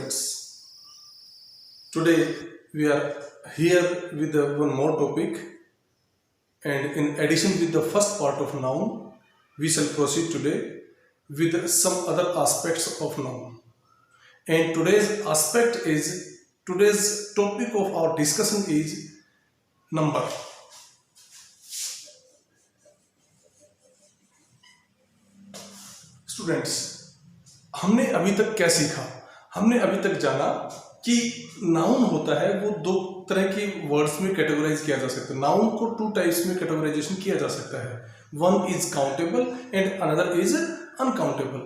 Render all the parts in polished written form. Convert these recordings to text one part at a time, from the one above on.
students, today we are here with one more topic, and in addition with the first part of noun, we shall proceed today with some other aspects of noun. And today's topic of our discussion is number. Students, हमने अभी तक क्या सीखा? हमने अभी तक जाना कि नाउन होता है वो दो तरह के वर्ड्स में कैटेगराइज किया जा सकता है. नाउन को टू टाइप्स में कैटेगराइजेशन किया जा सकता है. One is countable and another is uncountable.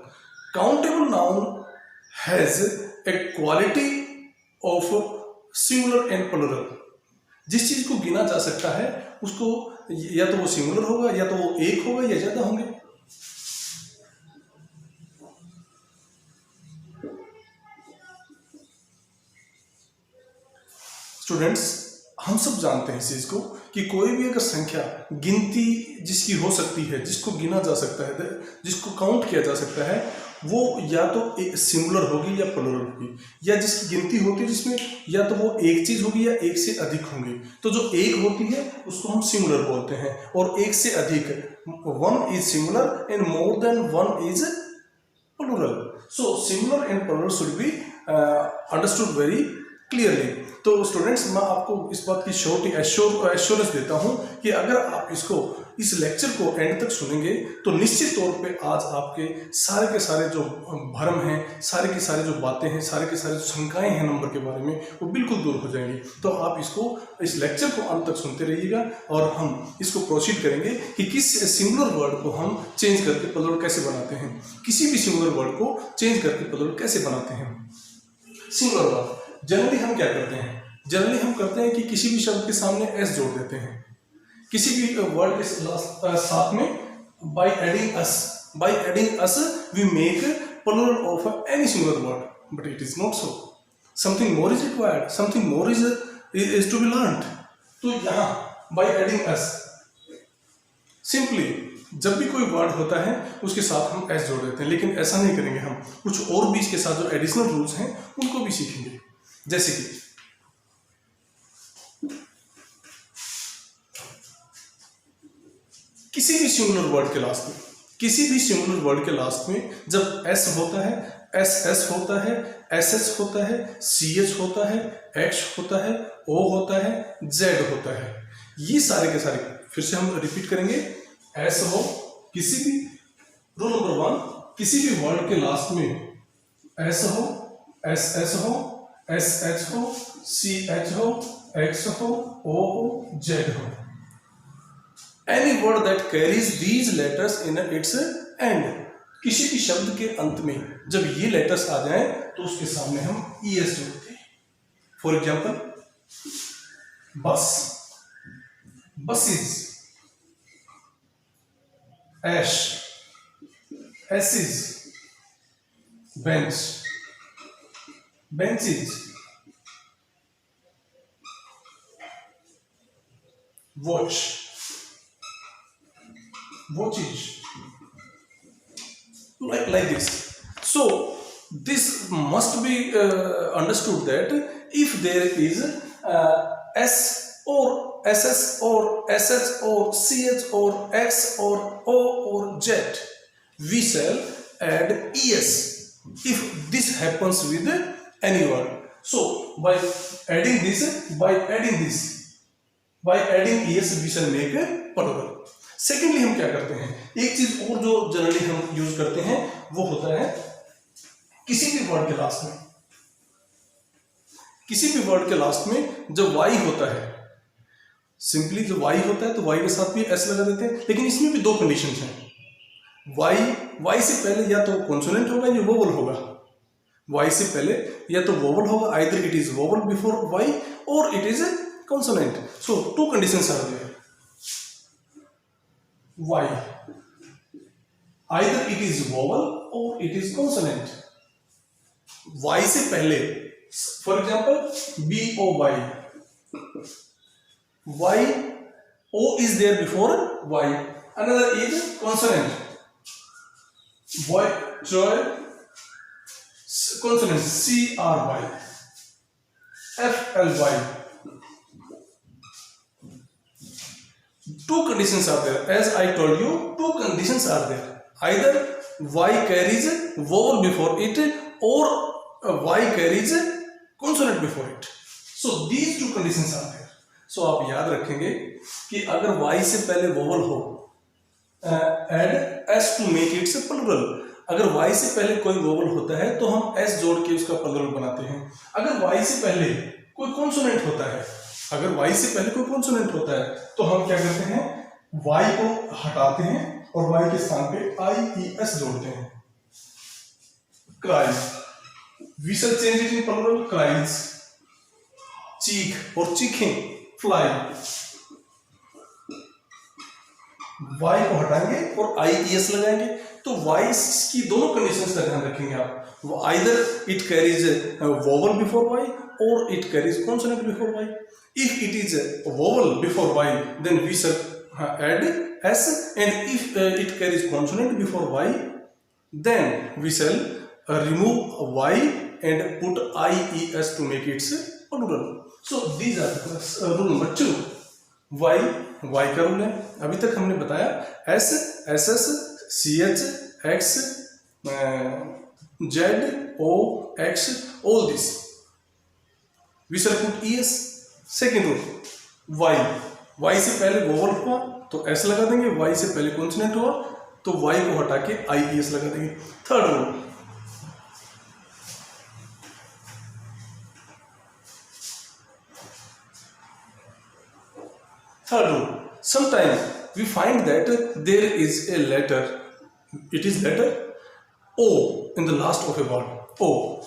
Countable noun has a quality of singular and plural. जिस चीज को गिना जा सकता है उसको या तो वो सिंगुलर होगा, या तो वो एक होगा, या ज्यादा होंगे. स्टूडेंट्स, हम सब जानते हैं इस चीज को कि कोई भी अगर संख्या गिनती जिसकी हो सकती है, जिसको गिना जा सकता है, जिसको काउंट किया जा सकता है, वो या तो सिंगुलर होगी या प्लूरल होगी. या जिसकी गिनती होती है जिसमें या तो वो एक चीज होगी या एक से अधिक होंगी. तो जो एक होती है उसको हम सिंगुलर बोलते हैं, और एक से अधिक, one is singular and more than one is plural. So singular and plural should be understood very clearly. तो स्टूडेंट्स, मैं आपको इस बात की श्योरिटी एश्योरेंस देता हूं कि अगर आप इस लेक्चर को एंड तक सुनेंगे तो निश्चित तौर पे आज आपके सारे जो भ्रम हैं, सारे की सारी जो बातें हैं, सारे के सारे जो शंकाएं हैं नंबर के बारे में, वो बिल्कुल दूर हो जाएंगी. तो आप इस लेक्चर को अंत तक सुनते रहिएगा, और हम इसको प्रोसीड करेंगे कि किस सिंगुलर वर्ड को हम चेंज करके प्लूरल कैसे बनाते हैं. किसी भी सिंगुलर वर्ड को चेंज करके प्लूरल कैसे बनाते हैं. सिंगुलर वर्ड जनरली हम क्या करते हैं? जनरली हम करते हैं कि किसी भी शब्द के सामने एस जोड़ देते हैं. किसी भी वर्ड के साथ में by adding s we make plural of any singular word, but it is not so. Something more is required, something more is to be learned. तो यहाँ बाय एडिंग अस, सिंपली जब भी कोई वर्ड होता है उसके साथ हम एस जोड़ देते हैं. लेकिन ऐसा नहीं करेंगे, हम कुछ और भी इसके साथ जो एडिशनल रूल्स हैं उनको भी सीखेंगे. जैसे कि किसी भी सिंगुलर वर्ड के लास्ट में जब एस होता है, एस होता है, एस होता है, ch होता है, x होता है, o होता है, z होता है. ये सारे के सारे फिर से हम रिपीट करेंगे. एस हो, किसी भी रूल नंबर 1, किसी भी वर्ड के लास्ट में एस हो, एस हो, एच हो, ch हो, x हो, o हो, z हो. Any word that carries these letters in its end. किसी भी शब्द के अंत में जब ये लेटर्स आ जाएं तो उसके सामने हम es जोड़ते हैं. फॉर एग्जाम्पल, बस, buses, ash, ashes, bench, benches, watch, watches, like this. So this must be understood that if there is s or ss or sh or ch or x or o or z, we shall add es if this happens with any word. So by adding es we shall make a plural. Secondly हम क्या करते हैं, एक चीज और जो generally हम use करते हैं वो होता है किसी भी वर्ड के लास्ट में जब y होता है, सिंपली जब y होता है तो y के साथ भी s लगा देते हैं. लेकिन इसमें भी दो कंडीशंस हैं. y से पहले या तो कॉन्सोनेंट होगा या वोवल होगा. y से पहले या तो वोवल होगा, either it is vowel before y और it is consonant. So two conditions are there. Y, either it is vowel or it is consonant. Y से पहले, for example, B-O-Y. Y, O is there before Y. Another is consonant. Boy, toy, consonant CRY, FLY. Two conditions are there. As I told you, two conditions are there. Either Y carries vowel before it, or Y carries consonant before it. So these two conditions are there. So आप याद रखेंगे कि अगर Y से पहले vowel हो, add S to make it plural. अगर Y से पहले कोई vowel होता है तो हम S जोड़ के उसका plural बनाते हैं. अगर Y से पहले कोई consonant होता है, अगर Y से पहले कोई consonant होता है तो हम क्या करते हैं, Y को हटाते हैं और Y के स्थान पे IES जोड़ते हैं. Cries, we shall change it in plural, cries. चीख और चीखें, fly. Y को हटाएंगे और IES लगाएंगे. तो Y की दोनों कंडीशंस का ध्यान रखेंगे आप. Either it carries a vowel before Y or it carries consonant before Y. If it is a vowel before Y, then we shall add S, and if it carries consonant before Y, then we shall remove Y and put IES to make it plural. So these are rule number 2. Y का rule है. अभी तक हमने बताया S, SS, CH, X, Z, O, X, all this. We shall put ES. Second rule, Y से पहले vowel हुआ तो S लगा देंगे, Y से पहले कॉन्सोनेंट हुआ तो Y को हटा के IES लगा देंगे. Third rule, sometimes we find that there is a letter, it is letter O in the last of a word. O,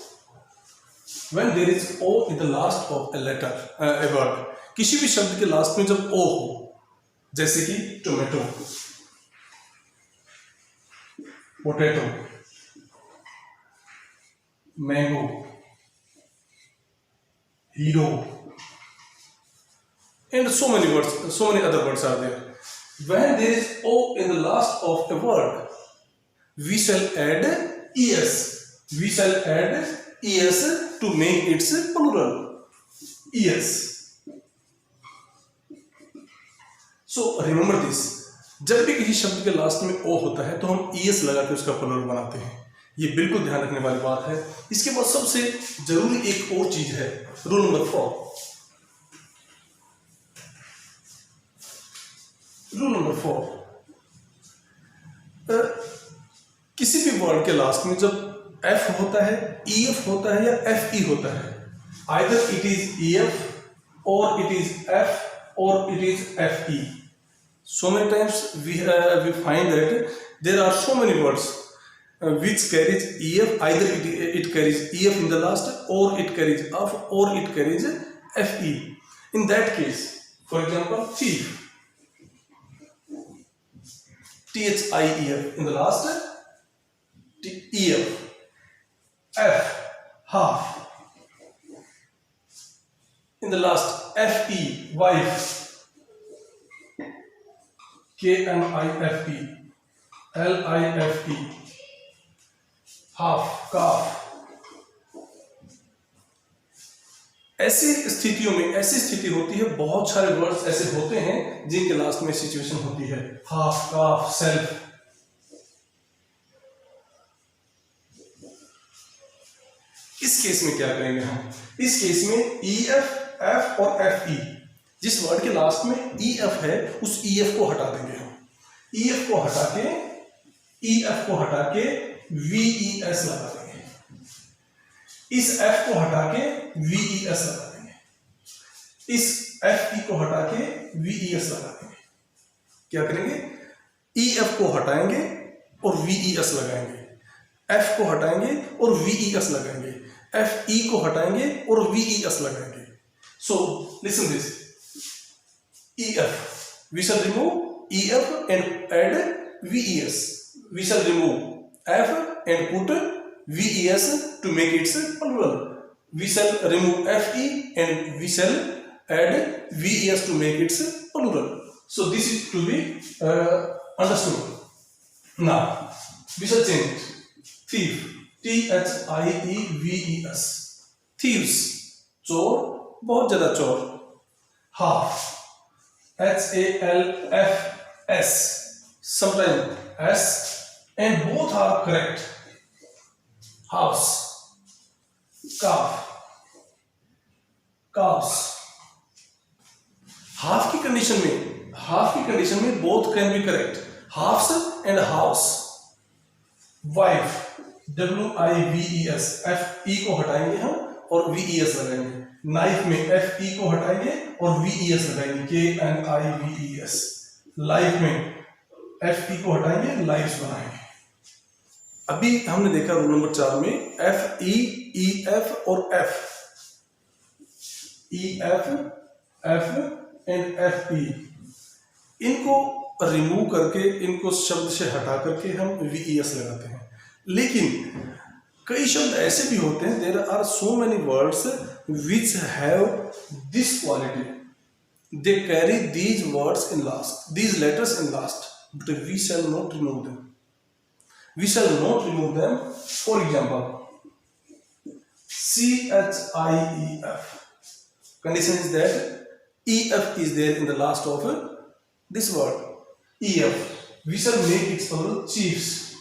when there is O in the last of a letter, a word, किसी भी शब्द के last में जब O हो, जैसे कि tomato, potato, mango, hero, and so many words, so many other words are there. When there is O in the last of a word, we shall add ES. We shall add ES to make it plural. ES. So remember this. जब भी किसी शब्द के last में O होता है तो हम ES लगा के उसका plural बनाते हैं. ये बिल्कुल ध्यान रखने वाली बात है. इसके बाद सबसे जरूरी एक और चीज है, रूल नंबर 4. रूल नंबर 4, किसी भी वर्ड के लास्ट में जब F होता है, EF होता है या FE होता है, either it is EF or it is F or it is FE. So many times we find that there are so many words which carries EF, either it carries EF in the last, or it carries F, or it carries FE. In that case, for example, thief, THIEF in the last, EF, F, half, in the last, FE, wife, KNIFE, LIFE, half, calf. ऐसी स्थितियों में, ऐसी स्थिति होती है, बहुत सारे words ऐसे होते हैं जिनके लास्ट में सिचुएशन होती है, हाफ, काफ, सेल्फ. इस केस में क्या करेंगे हम? इस केस में EF, F और FE, जिस वर्ड के लास्ट में EF है उस EF को हटा देंगे हम. EF को हटा के, EF को हटा के VES लगा देंगे. इस F को हटा के VES लगा देंगे. इस FE को हटा के VES लगा देंगे. क्या करेंगे? EF को हटाएंगे और VES लगाएंगे. F को हटाएंगे और VES लगाएंगे. FE को हटाएंगे और VES लगाएंगे. So listen this. EF, we shall remove EF and add VES. We shall remove F and put VES to make it plural. We shall remove FE and we shall add VES to make it plural. So this is to be understood. Now we shall change it. Thief, THIEVES, thieves, चोर, बहुत ज्यादा चोर. Half, HALFS, sometimes S, and both are correct. House, calf, calves. Half की condition में both can be correct. Halfs and house. Wife, WIVES, FE को हटाएंगे हम और VES लगाएंगे. नाइफ में FE को हटाएंगे और VES लगाएंगे, KNIVES. लाइफ में FE को हटाएंगे, लाइफ्स बनाएंगे. अभी हमने देखा रूल नंबर 4 में FE, EF और F. EF, F and FE, इनको रिमूव करके, इनको शब्द से हटा करके हम VES लगाते हैं. लेकिन कई शब्द ऐसे भी होते हैं, there are so many words which have this quality, they carry these words in last, these letters in last, but we shall not remove them. For example, CHIEF. Condition is that EF is there in the last of this word. EF. We shall make its plural chiefs.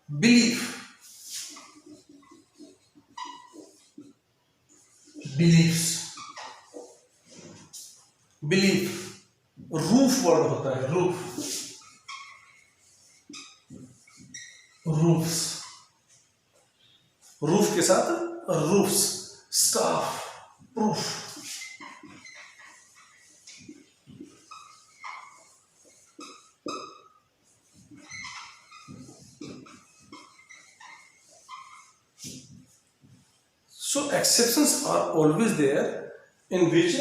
Belief. Beliefs. Belief. Roof word होता है, roof. Roofs. Roof के साथ roofs. Staff. Proof. So exceptions are always there, in which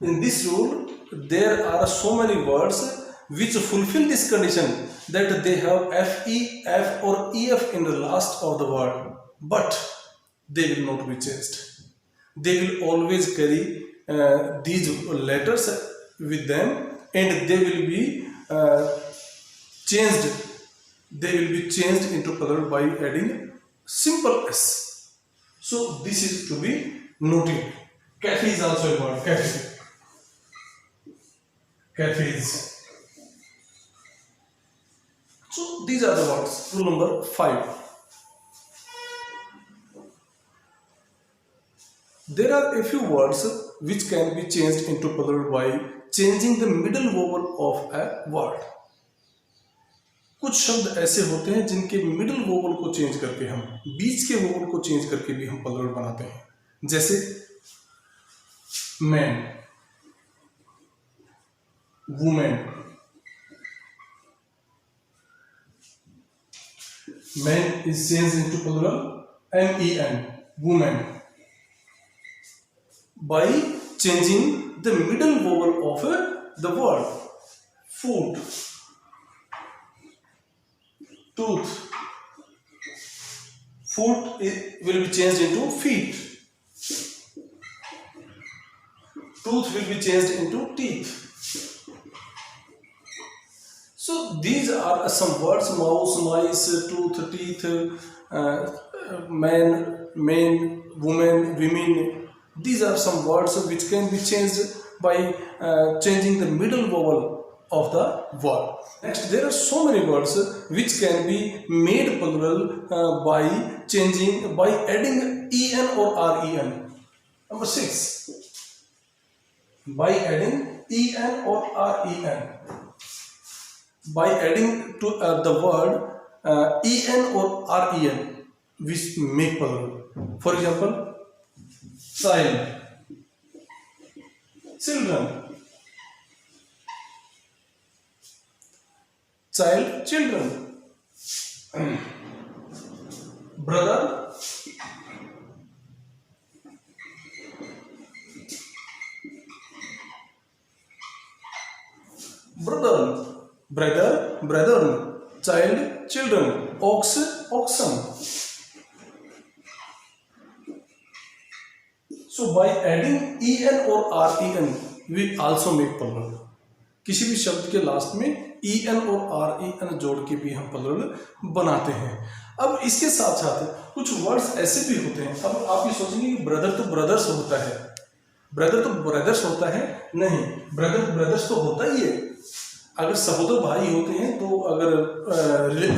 in this rule there are so many words which fulfill this condition that they have FE, F or EF in the last of the word, but they will not be changed. They will always carry these letters with them, and they will be changed. They will be changed into plural by adding simple S. So this is to be noted. Cafe is also a word. Cafe. Cafes. So these are the words. Rule number 5. There are a few words which can be changed into plural by changing the middle vowel of a word. कुछ शब्द ऐसे होते हैं जिनके middle vowel को change करके हम, बीच के वोवल को चेंज करके भी हम प्लुरल बनाते हैं. जैसे man, women. Man is change into plural MEN, women, by changing the middle vowel of the word. Foot, tooth. Foot will be changed into feet. Tooth will be changed into teeth. So these are some words: mouse, mice, tooth, teeth, man, men, woman, women. These are some words which can be changed by changing the middle vowel of the word. Next, there are so many words which can be made plural by adding EN or REN. Number 6, by adding EN or REN. By adding to the word EN or REN, which make plural. For example, child, children. Child, children. Brother, brethren. Child, children. Ox, oxen. So by adding EN or REN, we also make plural. किसी भी शब्द के last में en और ren जोड़ के भी हम प्लुरल बनाते हैं। अब इसके साथ साथ कुछ वर्ड्स ऐसे भी होते हैं, अब आप ये सोचेंगे कि ब्रदर तो ब्रदर्स होता है, ब्रदर तो ब्रदर्स होता है, नहीं, ब्रदर ब्रदर्स तो होता ही है। अगर सहोदर भाई होते हैं तो अगर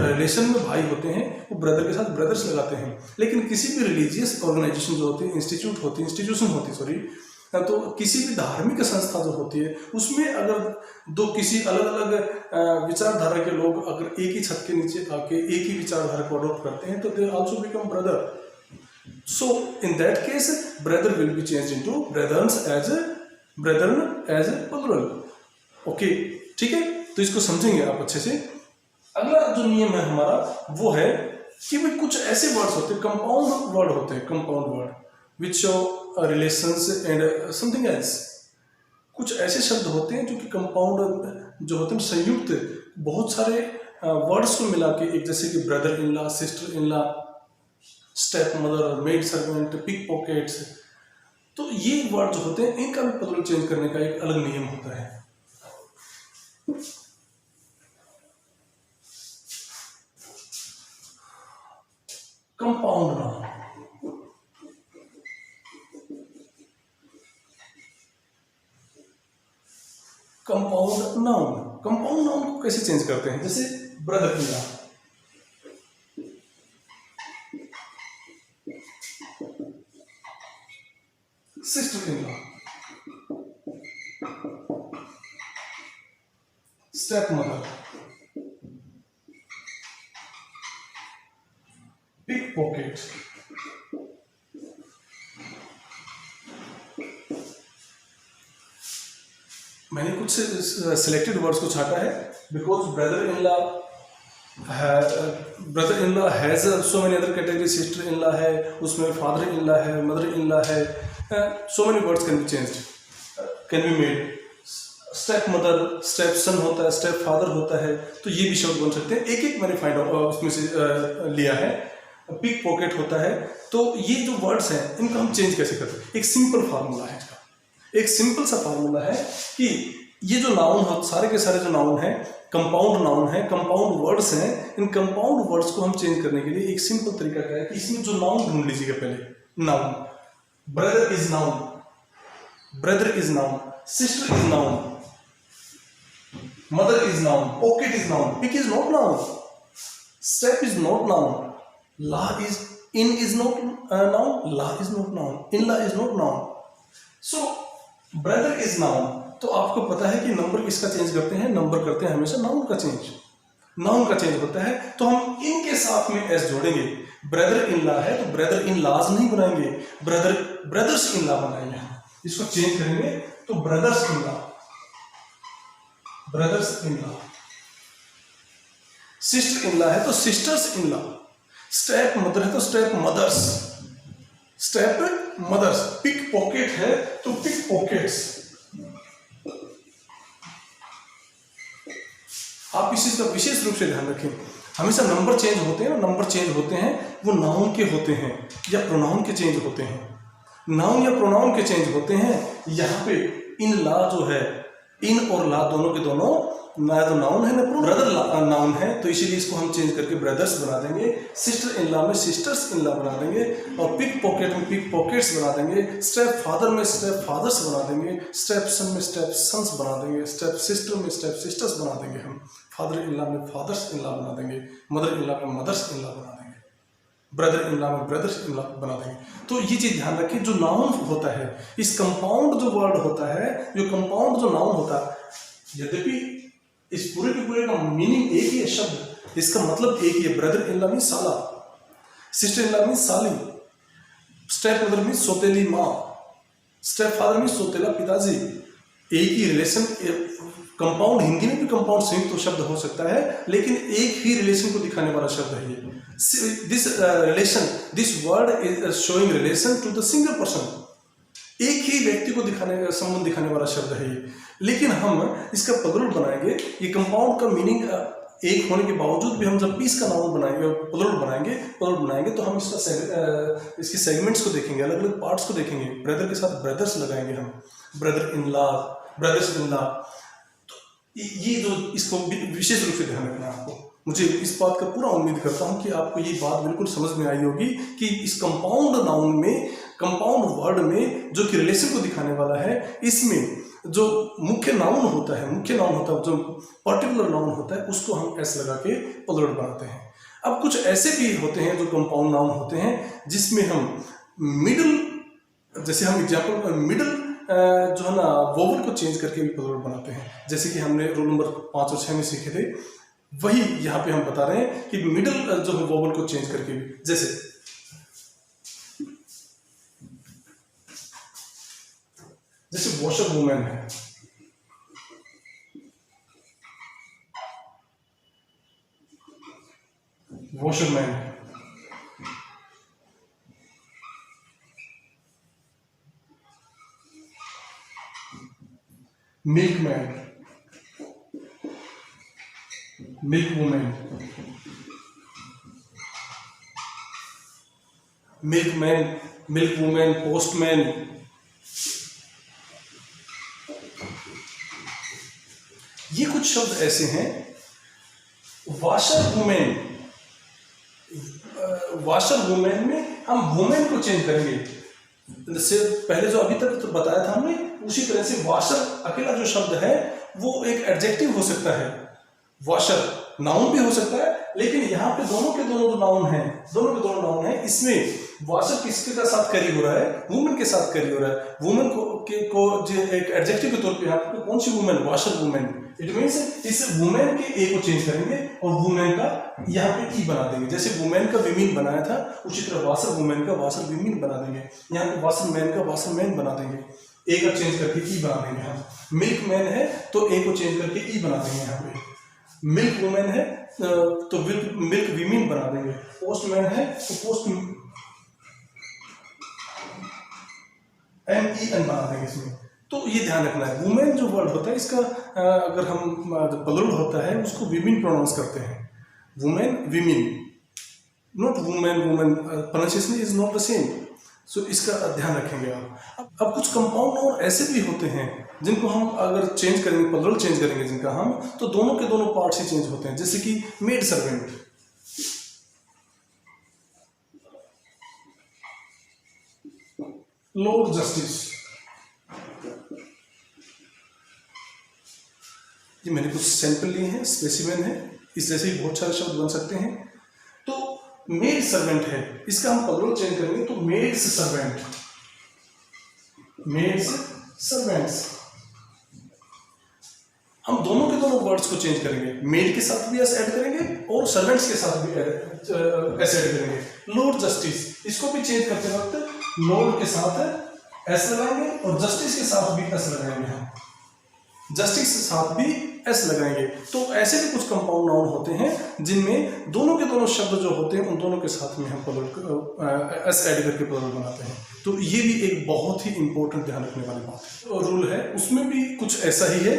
रिलेशन में भाई होते हैं वो ब्रदर के साथ ब्रदर्स लगाते हैं। लेकिन किसी भी रिलीजियस ऑर्गेनाइजेशन जो होती है, इंस्टीट्यूशन होती है सॉरी, तो किसी भी धार्मिक संस्था जो होती है उसमें अगर दो किसी अलग अलग विचारधारा के लोग अगर एक ही छत के नीचे आके एक ही विचारधारा को अडॉप्ट करते हैं तो they also become brother. So in that case, brother will be changed into brethren as a plural. Okay, ठीक है, तो इसको समझेंगे आप अच्छे से। अगला जो नियम है हमारा वो है कि भाई कुछ ऐसे वर्ड्स होते हैं, कंपाउंड वर्ड होते हैं, compound word which show relations and something else. कुछ ऐसे शब्द होते हैं जो कि कंपाउंड जो होते हैं, संयुक्त बहुत सारे वर्ड्स को मिला के एक, जैसे कि brother in law, sister in law, step mother, maid servant, pick pockets. तो ये वर्ड जो होते हैं इनका भी प्लुरल चेंज करने का एक अलग नियम होता है। कंपाउंड नाउन, कंपाउंड नाउन को कैसे चेंज करते हैं? जैसे brother in law, sister in law, step mother, pick pocket. मैंने कुछ सिलेक्टेड वर्ड्स को छाटा है because brother in law has so many other category. Sister in law है, उसमें फादर इन लॉ है, मदर इन लॉ है, so many words can be changed, can be made. Step mother, step सन होता है, step father होता है, तो ये भी शब्द बन सकते हैं। एक एक मैंने फाइंड आउट उसमें से लिया है। पिक पॉकेट होता है। तो ये जो वर्ड्स हैं इनको हम चेंज कैसे करते हैं? एक सिंपल फार्मूला है इसका, एक सिंपल सा फार्मूला है कि ये जो नाउन है, सारे के सारे जो नाउन है कंपाउंड नाउन है, कंपाउंड वर्ड्स हैं। इन कंपाउंड वर्ड्स को हम चेंज करने के लिए एक सिंपल तरीका क्या है कि इसमें जो नाउन ढूंढ लीजिएगा पहले। Noun, brother is noun, brother is noun, sister is noun, mother is noun, pocket is noun, pick is not noun, step is not noun, law is in is not noun, law is not noun, in law is not noun. So brother is noun. तो आपको पता है कि number किसका change करते हैं? Number करते हैं हमेशा नाउन का चेंज। नाउन का चेंज होता है तो हम इनके साथ में एस जोड़ेंगे। ब्रदर इन लॉ है तो ब्रदर इन लॉज नहीं बनाएंगे, ब्रदर्स इन लॉ बनाएंगे। इसको चेंज करेंगे तो brothers in law, brothers in law. Sister in law है तो sisters in law. Step mother है तो step mothers, step mothers. Pick pocket है तो पिक पॉकेट्स। आप इस चीज का विशेष रूप से ध्यान रखें। हमेशा नंबर चेंज होते हैं ना, नंबर चेंज होते हैं वो नाउन के होते हैं या प्रोनाउन के चेंज होते हैं। नाउन या प्रोनाउन के चेंज होते हैं। यहाँ पे इन लॉ जो है, इन और लॉ दोनों के दोनों ना तो नाउन है ना ब्रदर नाउन है, तो इसीलिए इसको हम चेंज करके ब्रदर्स बना देंगे। सिस्टर इन लॉ में सिस्टर्स इन लॉ बना देंगे और पिक पॉकेट में पिक पॉकेट्स बना देंगे। स्टेप फादर में स्टेप फादर्स बना देंगे, स्टेप सन में स्टेप सन्स बना देंगे, स्टेप सिस्टर में स्टेप सिस्टर्स बना देंगे। हम फादर इन लॉ में फादर्स इन लॉ बना देंगे, मदर इन लॉ में मदर्स इन लॉ बना देंगे, ब्रदर इन लॉ में ब्रदर्स इन लॉ बना देंगे। तो ये चीज ध्यान रखिए, जो नाउन होता है, इस कंपाउंड जो वर्ड होता है, जो कंपाउंड जो नाउन होता है, यद्यपि इस पूरे के पूरे का मीनिंग एक ही है, शब्द इसका मतलब एक ही है। ब्रदर इन लॉ मीन्स साला, सिस्टर इन लॉ मीन्स साली, स्टेप मदर मीन्स सौतेली माँ, स्टेप फादर मीन्स सौतेला पिताजी। एक ही रिलेशन, कंपाउंड हिंदी में भी कंपाउंड संयुक्त तो शब्द हो सकता है, लेकिन एक ही रिलेशन को दिखाने वाला शब्द है ये। This relation, this word is showing relation to the single person. एक ही व्यक्ति को दिखाने, संबंध दिखाने वाला शब्द है ये। लेकिन हम इसका प्लुरल बनाएंगे। ये कंपाउंड का मीनिंग एक होने के बावजूद भी हम जब पीस का नाउन बनाएंगे, प्लुरल बनाएंगे तो हम इसके सेगमेंट्स को देखेंगे, अलग अलग पार्ट्स को देखेंगे। ब्रदर के साथ ब्रदर्स लगाएंगे हम, brother in law, brothers in law. ये जो इसको विशेष रूप से ध्यान रखना है आपको। मुझे इस बात का पूरा उम्मीद करता हूँ कि आपको ये बात बिल्कुल समझ में आई होगी कि इस कंपाउंड नाउन में, कंपाउंड वर्ड में जो कि रिलेशन को दिखाने वाला है, इसमें जो मुख्य नाउन होता है, जो पर्टिकुलर नाउन होता है, उसको हम एस लगा के प्लूरल बनाते हैं। अब कुछ ऐसे भी होते हैं जो कंपाउंड नाउन होते हैं जिसमें हम मिडिल, जैसे हम एग्जाम्पल मिडिल जो है ना वोवल को चेंज करके भी प्लूरल बनाते हैं, जैसे कि हमने रूल नंबर 5 और 6 में सीखे थे, वही यहाँ पे हम बता रहे हैं कि मिडिल जो है वोवल को चेंज करके भी, जैसे वॉशर वुमेन है, वॉशरमैन है, milkman, milk women, milkman, milk women, postman. ये कुछ शब्द ऐसे हैं। वॉशर वुमेन, वॉशर वुमेन में हम वुमेन को चेंज करेंगे, जैसे पहले जो अभी तक तो बताया था हमने, उसी तरह से वॉशर अकेला जो शब्द है वो एक एडजेक्टिव हो सकता है, वॉशर नाउन भी हो सकता है, लेकिन यहाँ पे दोनों के दोनों जो नाउन है, इसमें वॉशर किसके का साथ कैरी हो रहा है, वुमेन के साथ कैरी हो रहा है। वुमेन को जो एक एडजेक्टिव के तौर पे यहाँ पे कौन सी women, washer women, it means इस वुमेन के ए को चेंज करेंगे और वुमेन का यहाँ पे ई बना देंगे। जैसे वुमेन का विमीन बनाया था, उसी तरह वॉशर वुमेन का वॉशर विमीन बना देंगे, यहाँ पे वॉशर मैन का वॉशर मैन बना देंगे, ए का चेंज करके ई बना देंगे हम। मिल्क मैन है तो ए को चेंज करके ई बना देंगे यहाँ पे। मिल्क वुमेन है तो मिल्क विमीन बना देंगे। पोस्टमैन है तो पोस्ट MEN बना देंगे इसमें। तो ये ध्यान रखना है, वुमेन जो वर्ड होता है इसका अगर हम प्लूरल होता है उसको विमिन प्रोनाउंस करते हैं, women women, not women women, pronunciation is not the same. So इसका ध्यान रखेंगे आप। अब कुछ कंपाउंड नाउन ऐसे भी होते हैं जिनको हम अगर चेंज करेंगे, प्लूरल चेंज करेंगे जिनका हम, तो दोनों के दोनों पार्ट्स ही चेंज होते हैं, जैसे कि मेड सर्वेंट, लॉर्ड जस्टिस। ये मैंने कुछ सैंपल लिए हैं, स्पेसिमेन है, इस जैसे ही बहुत सारे शब्द बन सकते हैं। तो मेड सर्वेंट है, इसका हम प्लूरल चेंज करेंगे तो मेड्स सर्वेंट, मेड्स सर्वेंट्स। हम दोनों के दोनों वर्ड्स को चेंज करेंगे, मेड के साथ भी एस ऐड करेंगे और सर्वेंट्स के साथ भी एस ऐड करेंगे। लॉर्ड जस्टिस, इसको भी चेंज करते वक्त लॉर्ड के साथ एस लगाएंगे और जस्टिस के साथ भी एस लगाएंगे, हम जस्टिस के साथ भी एस लगाएंगे। तो ऐसे भी कुछ कंपाउंड नाउन होते हैं जिनमें दोनों के दोनों शब्द जो होते हैं उन दोनों के साथ में हम एस ऐड करके प्लूरल बनाते हैं। तो ये भी एक बहुत ही इंपॉर्टेंट ध्यान रखने वाली बात है और रूल है। उसमें भी कुछ ऐसा ही है।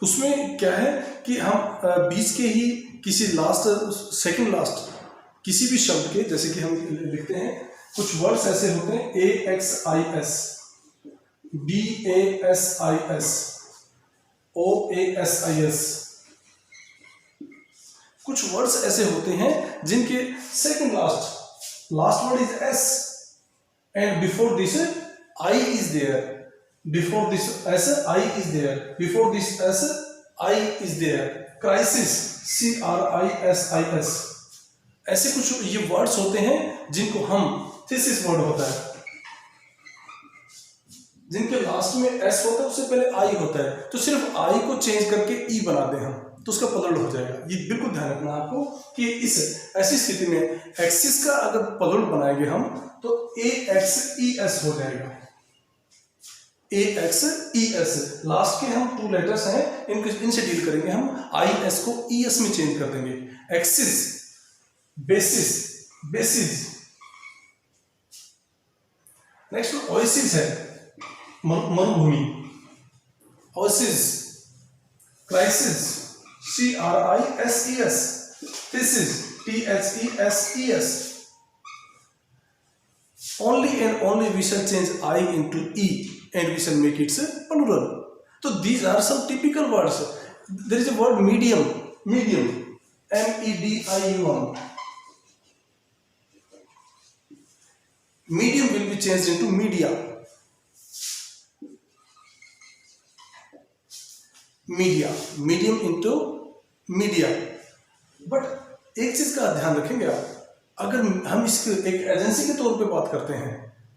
उसमें क्या है कि हम बीच के ही किसी लास्ट, सेकंड लास्ट किसी भी शब्द के, जैसे कि हम लिखते हैं कुछ वर्ड्स ऐसे होते हैं AXIS, BASIS, OASIS। कुछ वर्ड्स ऐसे होते हैं जिनके second last word is S and before this I is there, before this S I is there, before this S I is there। crisis, CRISIS। ऐसे कुछ ये वर्ड्स होते हैं जिनको हम, थीसिस वर्ड होता है जिनके लास्ट में एस होता है, उससे पहले आई होता है, तो सिर्फ आई को चेंज करके ई बना दें हम, तो उसका प्लूरल हो जाएगा। ये बिल्कुल ध्यान रखना आपको कि इस ऐसी स्थिति में एक्सिस का अगर प्लूरल बनाएंगे हम तो AXES हो जाएगा, AXES। लास्ट के हम 2 लेटर्स हैं, इनसे डील करेंगे हम। IS को ES में चेंज कर देंगे। Axis, basis. नेक्स्ट ओएसिस है, मरुभूमि, oasis. Crisis, CRISES। Thesis, THESES। Only and only we shall change I into E and we shall make it plural. So these are some typical words. There is a word medium, medium, MEDIUM. Medium will be changed into media. Media, medium into media. But एक चीज का ध्यान रखेंगे आप, अगर हम इसको एक एजेंसी के तौर पे बात करते हैं,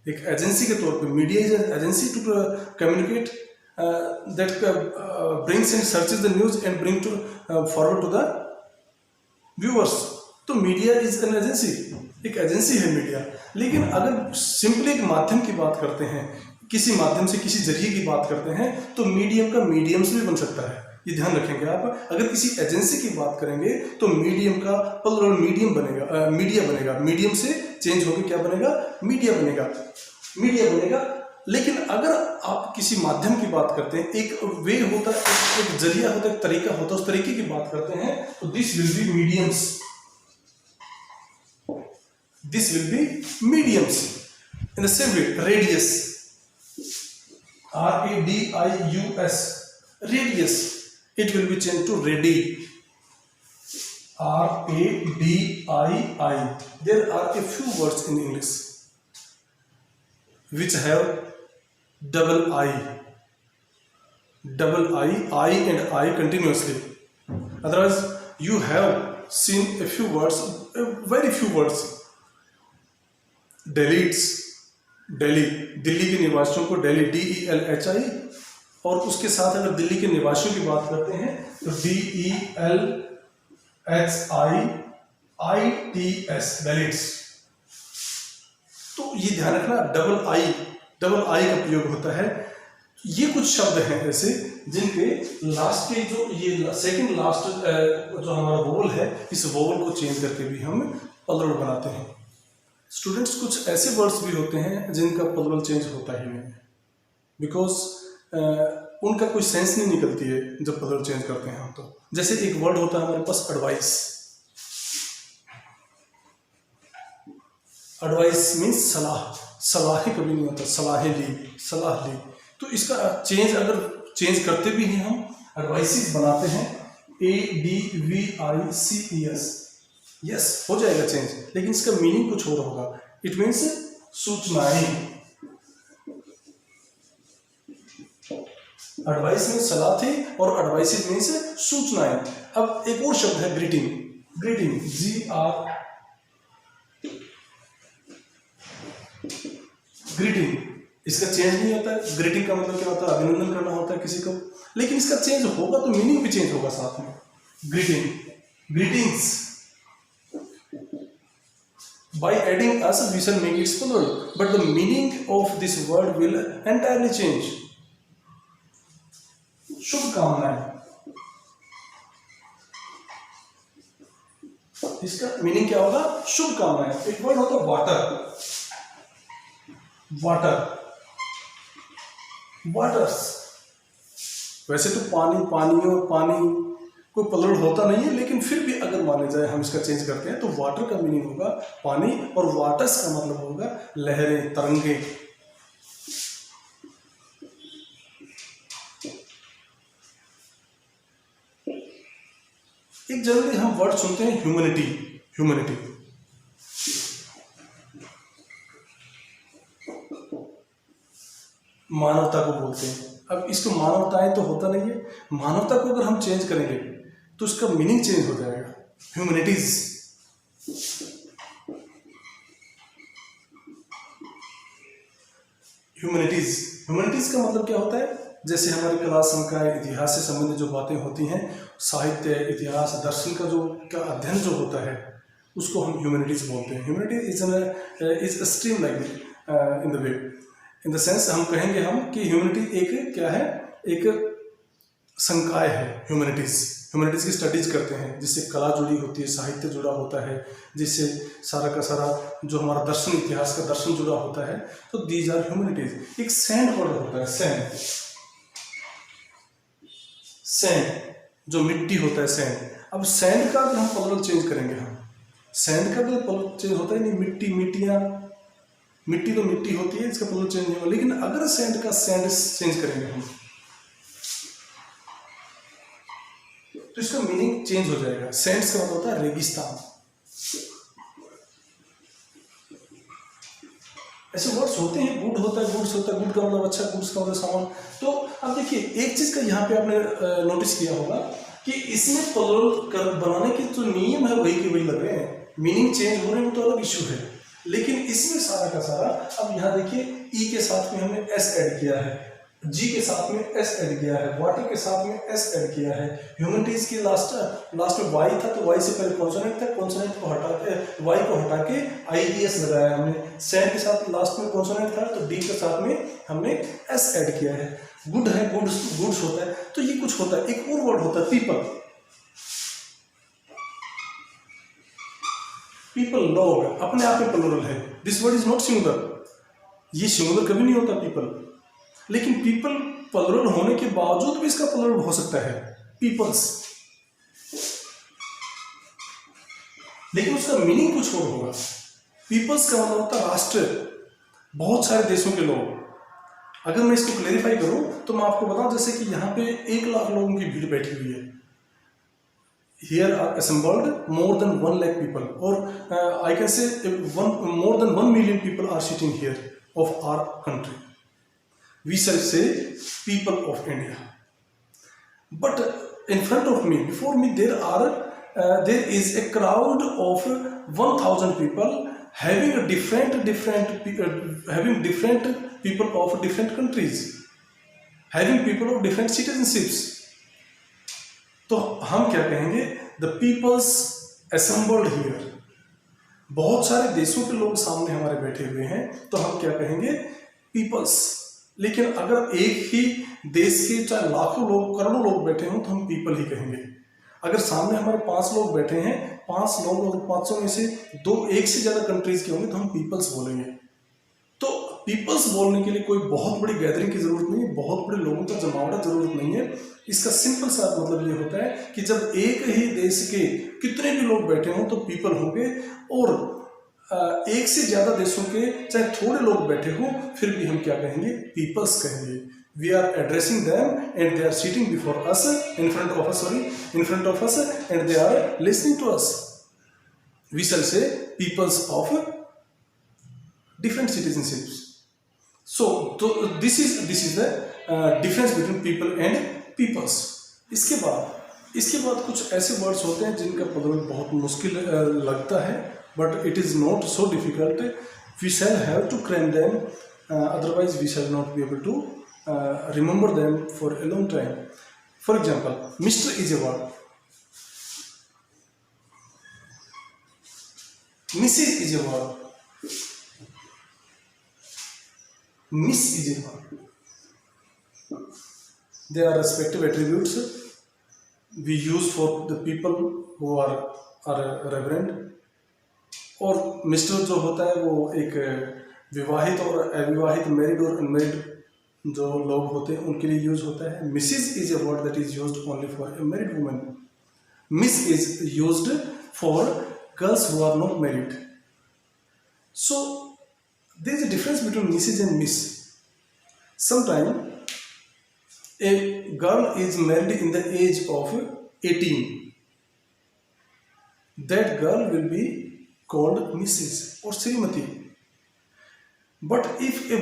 एक एजेंसी के तौर पे, media is an agency to communicate that brings and searches the news and bring to forward to the viewers. तो मीडिया इज एन एजेंसी, एक एजेंसी है मीडिया. लेकिन अगर सिंपली एक माध्यम की बात करते हैं, किसी माध्यम से किसी जरिए की बात करते हैं, तो मीडियम का मीडियम्स भी बन सकता है. ये ध्यान रखेंगे आप. अगर किसी एजेंसी की बात करेंगे तो मीडियम का प्लूरल मीडियम बनेगा, मीडिया बनेगा. मीडियम से चेंज होकर क्या बनेगा? मीडिया बनेगा, मीडिया बनेगा. लेकिन अगर आप किसी माध्यम की बात करते हैं, एक वे होता है, एक जरिया होता है, एक तरीका होता है, उस तरीके की बात करते हैं, तो this will be mediums. This will be mediums. In the same way, radius, RADIUS, radius, it will be changed to radii, RADII. There are a few words in English which have double I and I continuously. Otherwise, you have seen a few words, very few words. Delhiites, Delhi, Delhi के निवासियों को daily, DELHI, और उसके साथ अगर दिल्ली के निवासियों की बात करते हैं तो DELHIITS, डेलीट्स. तो ये ध्यान रखना, डबल आई का प्रयोग होता है. ये कुछ शब्द हैं ऐसे जिनके लास्ट के जो ये सेकंड लास्ट जो हमारा वोवल है, इस वोवल को चेंज करके भी हम प्लूरल बनाते हैं. स्टूडेंट्स, कुछ ऐसे वर्ड्स भी होते हैं जिनका प्लूरल चेंज होता ही नहीं है, बिकॉज उनका कोई सेंस नहीं निकलती है जब प्लूरल चेंज करते हैं हम. तो जैसे एक वर्ड होता है हमारे पास एडवाइस. एडवाइस मीन्स सलाह, सलाह कभी नहीं होता, सलाह ली. तो इसका चेंज अगर चेंज करते भी हैं हम, एडवाइसेस बनाते हैं, ADVICES, यस हो जाएगा चेंज, लेकिन इसका मीनिंग कुछ और होगा. इट मीन्स सूचनाएं. एडवाइस मीन्स सलाह थी और एडवाइसेस मीन्स सूचनाएं. अब एक और शब्द है ग्रीटिंग. ग्रीटिंग, ग्रीटिंग, इसका चेंज नहीं होता है. ग्रीटिंग का मतलब क्या होता है? अभिनंदन करना होता है किसी को, लेकिन इसका चेंज होगा तो मीनिंग भी चेंज होगा साथ में. Greeting, greetings. By adding us, we shall make it plural, but the meaning of this word will entirely change. शुभकामनाएं, इसका मीनिंग क्या होगा? शुभकामनाएं. एक वर्ड होता है वाटर. वाटर्स. वैसे तो पानी कोई प्लूरल होता नहीं है, लेकिन फिर भी अगर माने जाए हम इसका चेंज करते हैं तो वाटर का मीनिंग होगा पानी, और वाटर्स का मतलब होगा लहरें, तरंगे. एक जनरली हम वर्ड सुनते हैं ह्यूमैनिटी. मानवता को बोलते हैं. अब इसको मानवताएं तो होता नहीं है, मानवता को अगर हम चेंज करेंगे तो उसका मीनिंग चेंज हो जाएगा. ह्यूमैनिटीज. ह्यूमैनिटीज का मतलब क्या होता है? जैसे हमारी कला, संकाय, इतिहास से संबंधित जो बातें होती हैं, साहित्य, इतिहास, दर्शन का अध्ययन जो होता है, उसको हम ह्यूमैनिटीज बोलते हैं. Humanity is stream like in the way, in the sense हम कहेंगे हम कि ह्यूमैनिटी एक क्या है? एक संकाय है. ह्यूमैनिटीज की स्टडीज करते हैं, जिससे कला जुड़ी होती है, साहित्य जुड़ा होता है, जिससे सारा का सारा जो हमारा दर्शन, इतिहास का दर्शन जुड़ा होता है. तो दीज आर ह्यूमैनिटीज. एक सैंड वर्ड होता है, सैंड जो मिट्टी होता है, सैंड. अब सैंड का अगर हम प्लूरल चेंज करेंगे, हम सैंड का तो प्लूरल चेंज होता है नहीं. मिट्टी तो मिट्टी होती है, इसका प्लूरल चेंज नहीं होगा. लेकिन अगर सैंड का सैंड चेंज करेंगे हम, तो इसका मीनिंग चेंज हो जाएगा। सैंड्स का मतलब होता है रेगिस्तान। ऐसे वर्ड्स होते हैं, गुड होता है, गुड्स होता है, गुड का मतलब अच्छा, गुड्स का मतलब सामान। तो अब देखिए एक चीज का यहाँ पे आपने नोटिस किया होगा कि इसमें प्लुरल बनाने के जो नियम है वही के वही लग रहे हैं, मीनिंग चेंज हो रहे हैं तो अलग इशू है, लेकिन इसमें सारा का सारा, अब यहाँ देखिए ई के साथ में हमने एस ऐड किया है, जी के साथ में एस ऐड किया है, वाटर के साथ में एस ऐड किया है, ह्यूमैनिटीज की लास्ट में वाई था तो वाई से पहले कॉन्सोनेंट था, कॉन्सोनेंट को हटा के वाई को हटा के IES लगाया हमने, सैंड के साथ लास्ट में कॉन्सोनेंट था तो डी के साथ में हमने एस ऐड किया है। गुड है, गुड्स होता है, तो ये कुछ होता है। एक और वर्ड होता है पीपल, पीपल लोग अपने आप में प्लुरल है, this word is not singular, ये सिंगुलर कभी नहीं होता पीपल, लेकिन पीपल प्लुरल होने के बावजूद भी इसका प्लुरल हो सकता है पीपल्स, लेकिन उसका मीनिंग कुछ और होगा। पीपल्स का मतलब होता है राष्ट्र, बहुत सारे देशों के लोग। अगर मैं इसको क्लेरिफाई करूं तो मैं आपको बताऊं, जैसे कि यहाँ पे 1 लाख लोगों की भीड़ बैठी हुई है, here are assembled more than 1 lakh people, or I can say more than 1 million people are sitting here of our country. We shall say people of India. But in front of me, before me, there is a crowd of 1,000 people having different people of different countries, having people of different citizenships. तो हम क्या कहेंगे, the peoples assembled here, बहुत सारे देशों के लोग सामने हमारे बैठे हुए हैं, तो हम क्या कहेंगे, पीपल्स। लेकिन अगर एक ही देश के चाहे लाखों लोग, करोड़ों लोग बैठे हों तो हम पीपल ही कहेंगे। अगर सामने हमारे 5 लोग बैठे हैं, 5 लोग और 500 में से 1 से ज्यादा कंट्रीज के होंगे तो हम पीपल्स बोलेंगे। तो पीपल्स बोलने के लिए कोई बहुत बड़ी गैदरिंग की जरूरत नहीं है, बहुत बड़े लोगों का जमावड़ा जरूरत नहीं है। इसका सिंपल सा मतलब ये होता है कि जब एक ही देश के कितने भी लोग बैठे हों तो पीपल होंगे, और 1 से ज्यादा देशों के चाहे थोड़े लोग बैठे हों फिर भी हम क्या कहेंगे, पीपल्स कहेंगे। We are addressing them and they are sitting before us, in front of us and they are listening to us. We shall say peoples of different citizenships. So this is the difference between people and peoples. इसके बाद कुछ ऐसे words होते हैं जिनका plural बहुत मुश्किल लगता है, but it is not so difficult. We shall have to cram them, otherwise we shall not be able to remember them for a long time. For example, Mr. is a word, Mrs. is a word, Miss is a word. They are respective attributes we use for the people who are reverend. और mister जो होता है वो एक विवाहित और अविवाहित, married और अनमैरिड जो लोग होते हैं उनके लिए यूज होता है। Mrs is a word that is used only for a married woman. Miss is used for girls who are not married. So there is a difference between Mrs. and Miss. Sometimes a girl is married in the age of 18. That girl will be called Mrs. or Srimati. But if a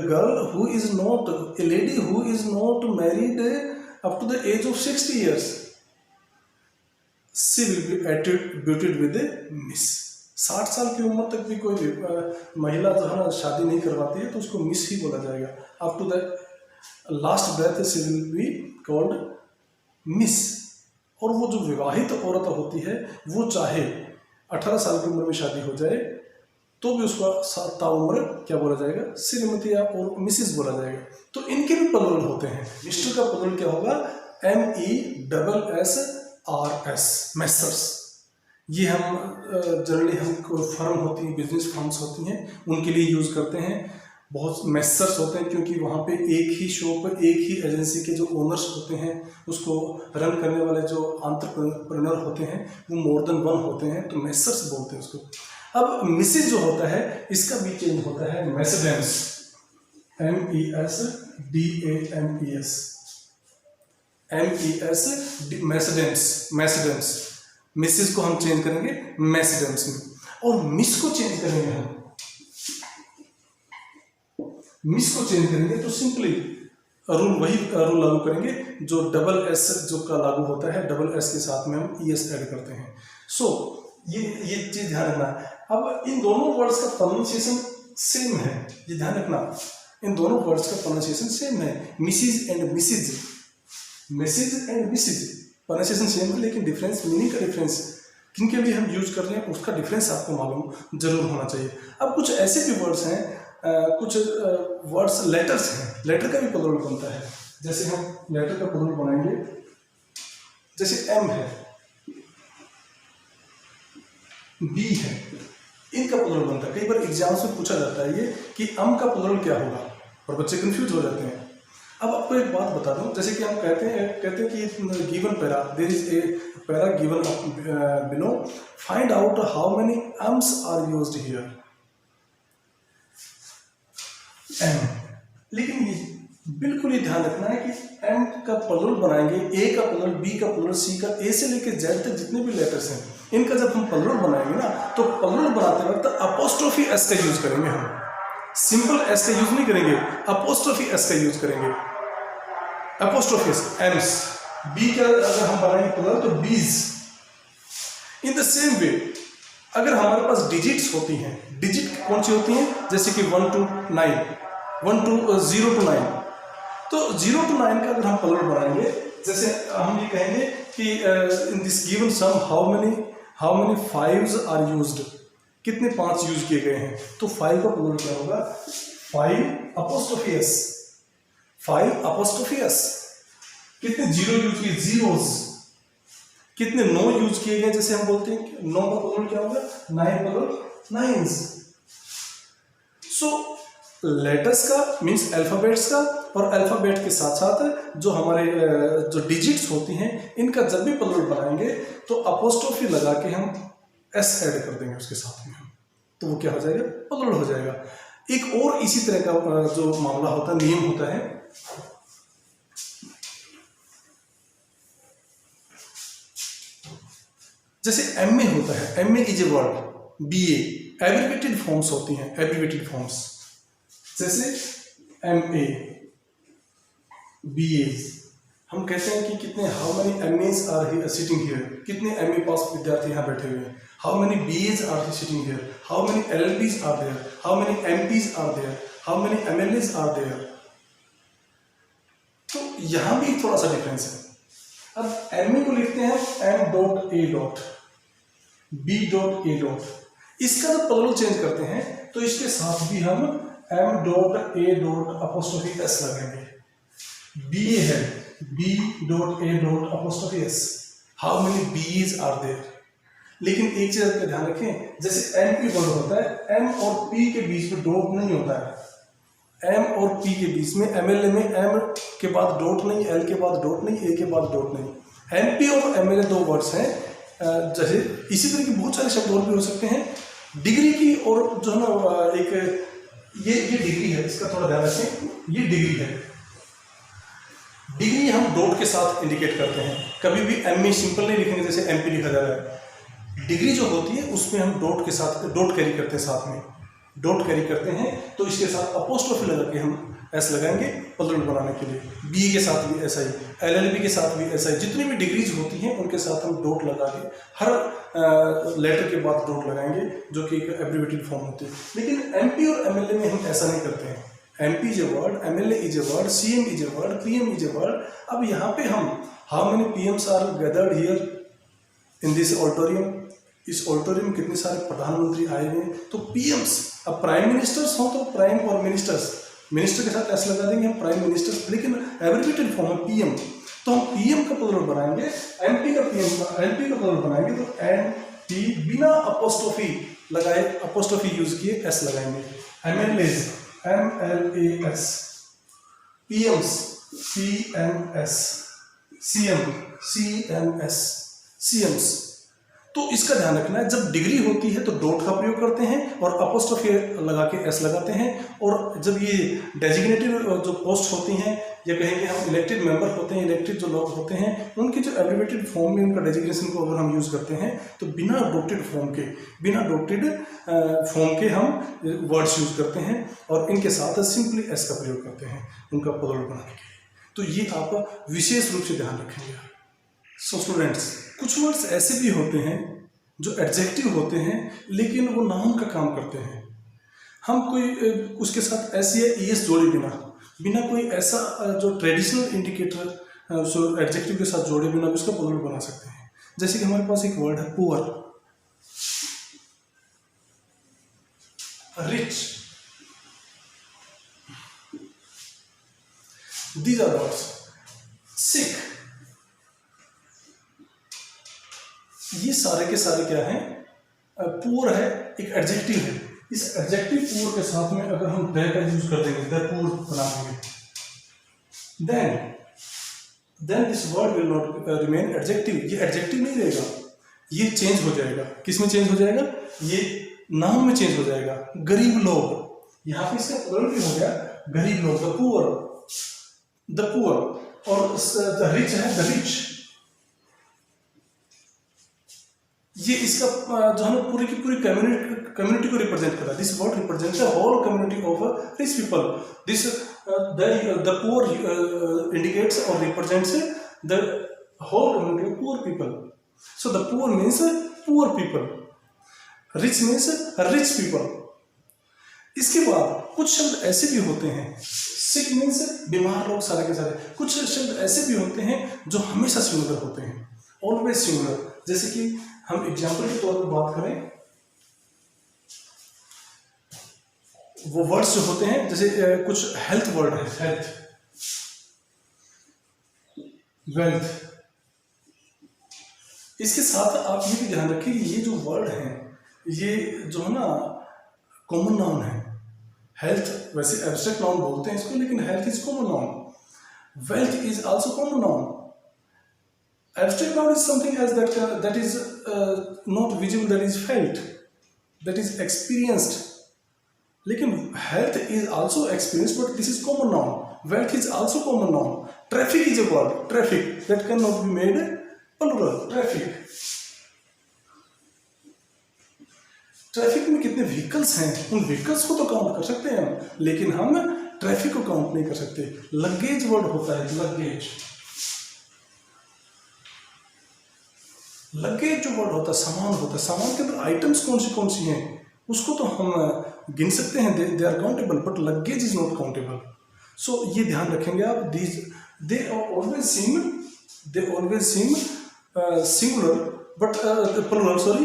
girl who is not, a lady who is not married up to the age of 60 years, she will be attributed with a Miss. 60 साल की उम्र तक भी कोई महिला जो है ना शादी नहीं करवाती है तो उसको मिस ही बोला जाएगा। Up to the last breath she will be called miss. और वो जो विवाहित औरत होती है वो चाहे 18 साल की उम्र में शादी हो जाए तो भी उसका ताउम्र क्या बोला जाएगा, श्रीमती या और मिसिस बोला जाएगा। तो इनके भी प्लुरल होते हैं। मिस्टर का प्लुरल क्या होगा, MESSRS, मेसर्स। ये हम जनरली हम फर्म होती हैं, बिजनेस फर्म्स होती हैं, उनके लिए यूज़ करते हैं। बहुत मेसर्स होते हैं क्योंकि वहाँ पे एक ही शॉप, एक ही एजेंसी के जो ओनर्स होते हैं, उसको रन करने वाले जो एंटरप्रेन्योर होते हैं वो मोर देन 1 होते हैं, तो मेसर्स बोलते हैं उसको। अब मिसिस जो होता है इसका भी चेंज होता है, मेसडेम्स, MESDAMES। MES, मैसेडेंस। मिसेज को हम चेंज करेंगे मैसेडेंस में, और मिस को चेंज करेंगे हम, मिस को चेंज करेंगे तो सिंपली वही रूल लागू करेंगे जो डबल एस जो का लागू होता है, डबल एस के साथ में हम ES ऐड करते हैं। सो ये चीज ध्यान रखना। अब इन दोनों वर्ड्स का प्रोनाउंसिएशन सेम है, ये ध्यान रखना, इन दोनों वर्ड्स का प्रोनाउंसिएशन सेम है। Mrs and Mrs, Mrs and Mrs pronunciation same है, लेकिन डिफरेंस, मीनिंग का डिफरेंस किनके लिए हम यूज कर रहे हैं उसका डिफरेंस आपको मालूम जरूर होना चाहिए। अब कुछ ऐसे भी वर्ड्स हैं, कुछ वर्ड्स लेटर्स हैं, लेटर का भी प्लूरल बनता है। जैसे हम लेटर का प्लूरल बनाएंगे, जैसे M है, B है, इनका प्लूरल बनता है। कई बार एग्जाम्स में पूछा जाता है ये कि अम का प्लूरल क्या होगा, और बच्चे कंफ्यूज हो जाते हैं। अब आपको एक बात बता दूं, जैसे कि हम कहते हैं कि given para, there is a para given below, find out how many Ms are used here. M, लेकिन ये बिल्कुल ये ध्यान रखना है कि एम का प्लूरल बनाएंगे, ए का प्लूरल, बी का प्लूरल, सी का, ए से लेकर जेड तक जितने भी लेटर्स हैं इनका जब हम प्लूरल बनाएंगे ना, तो प्लूरल बनाते वक्त अपोस्ट्रोफी एस का यूज करेंगे हम, सिंपल एस का यूज नहीं करेंगे, अपोस्ट्रोफी एस का यूज करेंगे। अपोस्ट्रोफी एस, एम्स, बी का अगर हम बनाएंगे प्लूरल तो बीज। इन द सेम वे अगर हमारे पास डिजिट्स होती हैं, डिजिट कौन सी होती हैं, जैसे कि 1 to 9, 0 to 9, तो 0 to 9 का अगर हम प्लूरल बनाएंगे, जैसे हम ये कहेंगे कि in this given sum how many fives are used, कितने 5 यूज किए गए हैं, तो 5 का प्लूरल क्या होगा, 5 अपोस्ट्रोफी एस, 5 अपोस्ट्रोफी एस। कितने 0 यूज किए, जीरोस। कितने 9 यूज किए गए, जैसे हम बोलते हैं 9 का प्लूरल क्या होगा, 9 प्लूरल नाइन्स। सो लेटर्स का मीन्स अल्फाबेट्स का, और अल्फाबेट के साथ साथ जो हमारे जो डिजिट्स होती हैं इनका जब भी प्लूरल बनाएंगे तो अपोस्ट्रोफी लगा के हम एस ऐड कर देंगे उसके साथ में हम, तो वो क्या हो जाएगा, प्लूरल हो जाएगा। एक और इसी तरह का जो मामला होता है, नियम होता है, जैसे एम ए होता है, M A is a word, BA abbreviated forms होती हैं, एब्रिवेटेड फॉर्म्स, जैसे MA, BA। हम कहते हैं कि कितने, how many MAs are sitting here, कितने MA पास विद्यार्थी यहाँ बैठे हुए हैं, how many BAs are sitting here, how many LLBs are there, how many MPs are there, how many MLAs are there. तो यहाँ भी थोड़ा सा डिफरेंस है। अब MA को लिखते हैं M.A. B.A. इसका जब प्लूरल चेंज करते हैं तो इसके साथ भी हम M.A. अपोस्ट्रोफी एस लगेंगे। BA है, B.A. Apostrophe S, how many bees are there. लेकिन एक चीज का ध्यान रखें, जैसे MP वर्ड होता है, M और P के बीच में डॉट नहीं होता है। M और P के बीच में, MLA में M के बाद डॉट नहीं, L के बाद डॉट नहीं, A के बाद डॉट नहीं। MP और MLA 2 वर्ड्स हैं। जैसे इसी तरह के बहुत सारे शब्द और भी हो सकते हैं। डिग्री की और जो है ना, एक ये डिग्री है, इसका थोड़ा ध्यान रखें, ये डिग्री है। डिग्री हम डॉट के साथ इंडिकेट करते हैं, कभी भी MA सिंपल नहीं लिखेंगे जैसे MP लिखा जा रहा है। डिग्री जो होती है उसमें हम डॉट के साथ डॉट कैरी करते हैं, साथ में डॉट कैरी करते हैं, तो इसके साथ अपोस्ट्रोफी लगा के हम एस लगाएंगे प्लूरल बनाने के लिए। BA के साथ भी ऐसा ही, LLB के साथ भी ऐसा ही, जितनी भी डिग्रीज होती हैं उनके साथ हम डॉट लगा के हर लेटर के बाद डॉट लगाएंगे, जो कि एक एब्रिवेटेड फॉर्म होती है। लेकिन MP और MLA में हम ऐसा नहीं करते हैं। MP is a word, MLA is a word, CM is a word, PM is a word. अब यहाँ पे हम how many PMs are gathered here in this auditorium, इस ऑडिटोरियम में कितने सारे प्रधानमंत्री आए हुए हैं, तो PMs। अब प्राइम मिनिस्टर्स हो तो प्राइम और मिनिस्टर्स, मिनिस्टर के साथ ऐसे लगा देंगे हम प्राइम मिनिस्टर्स, लेकिन एब्रिवेटेड फॉर्म है PM, तो हम PM का प्लूरल बनाएंगे, LP का प्लूरल बनाएंगे तो MP बिना अपोस्ट्रोफी लगाए, अपोस्ट्रोफी यूज किए एस लगाएंगे। MLAs MLAS, PMs PMS, CMS, CMs। तो इसका ध्यान रखना है, जब डिग्री होती है तो डॉट का प्रयोग करते हैं और अपोस्ट्रोफी लगा के एस लगाते हैं, और जब ये डेजिग्नेटिव जो पोस्ट होती हैं या कहेंगे हम इलेक्टेड मेंबर होते हैं, इलेक्टेड जो लोग होते हैं उनके जो एब्रिवेटेड फॉर्म में उनका डेजिग्नेशन को अगर हम यूज़ करते हैं तो बिना डॉटेड फॉर्म के हम वर्ड्स यूज़ करते हैं और इनके साथ सिंपली एस का प्रयोग करते हैं उनका प्लूरल बनाने के लिए। तो ये आप विशेष रूप से ध्यान रखेंगे। सो स्टूडेंट्स, कुछ वर्ड्स ऐसे भी होते हैं जो एडजेक्टिव होते हैं लेकिन वो नाउन का काम करते हैं। हम कोई उसके साथ एस या ईएस जोड़े बिना कोई ऐसा जो ट्रेडिशनल इंडिकेटर जो एडजेक्टिव के साथ जोड़े बिना उसका प्लूरल बना सकते हैं। जैसे कि हमारे पास एक वर्ड है poor, rich, these are words. Sick, ये सारे के सारे क्या हैं? पुअर है, एक एडजेक्टिव है। इस एडजेक्टिव पुअर के साथ में अगर हम द का यूज कर देंगे, द पुअर बना देंगे, then this word will not remain adjective. ये एडजेक्टिव नहीं रहेगा, ये चेंज हो जाएगा। किस में चेंज हो जाएगा? ये नाउन में चेंज हो जाएगा। गरीब लोग, यहाँ पे इसका प्लूरल भी हो गया गरीब लोग, द पुअर। और द रिच है द रिच। ये इसका जो है पूरी की पूरी कम्युनिटी को रिप्रेजेंट कर रहा है। This word represent the whole community of rich people. This the poor indicates और represents the whole community of poor people. So the poor means poor people, rich means rich people. इसके बाद कुछ शब्द ऐसे भी होते हैं, सिक मीन्स बीमार लोग सारे के सारे। कुछ शब्द ऐसे भी होते हैं जो हमेशा सिंगुलर होते हैं, ऑलवेज सिंगुलर। जैसे कि हम एग्जाम्पल के तौर पर बात करें, वो वर्ड्स जो होते हैं जैसे कुछ हेल्थ वर्ड है, हेल्थ, वेल्थ। इसके साथ आप ये भी ध्यान रखिए कि ये जो वर्ड हैं ये जो है ना कॉमन नाउन है। हेल्थ वैसे एब्स्ट्रैक्ट नाउन बोलते हैं इसको, लेकिन health is common noun. Wealth is also common noun. Abstract noun is something as that is not visible, that is felt, that is experienced. लेकिन health is also experienced, but this is common noun. Wealth is also common noun. Traffic is a word. Traffic that cannot be made plural. Traffic. Traffic में कितने vehicles हैं, उन vehicles को तो count कर सकते हैं हम, लेकिन हम ट्रैफिक को काउंट नहीं कर सकते। लगेज वर्ड होता है, लगेज। लगेज जो वर्ड होता है सामान होता है। सामान के अंदर आइटम्स कौन सी हैं उसको तो हम गिन सकते हैं, they are countable, but luggage is not countable. So ये ध्यान रखेंगे आप। They always seem singular but plural, sorry,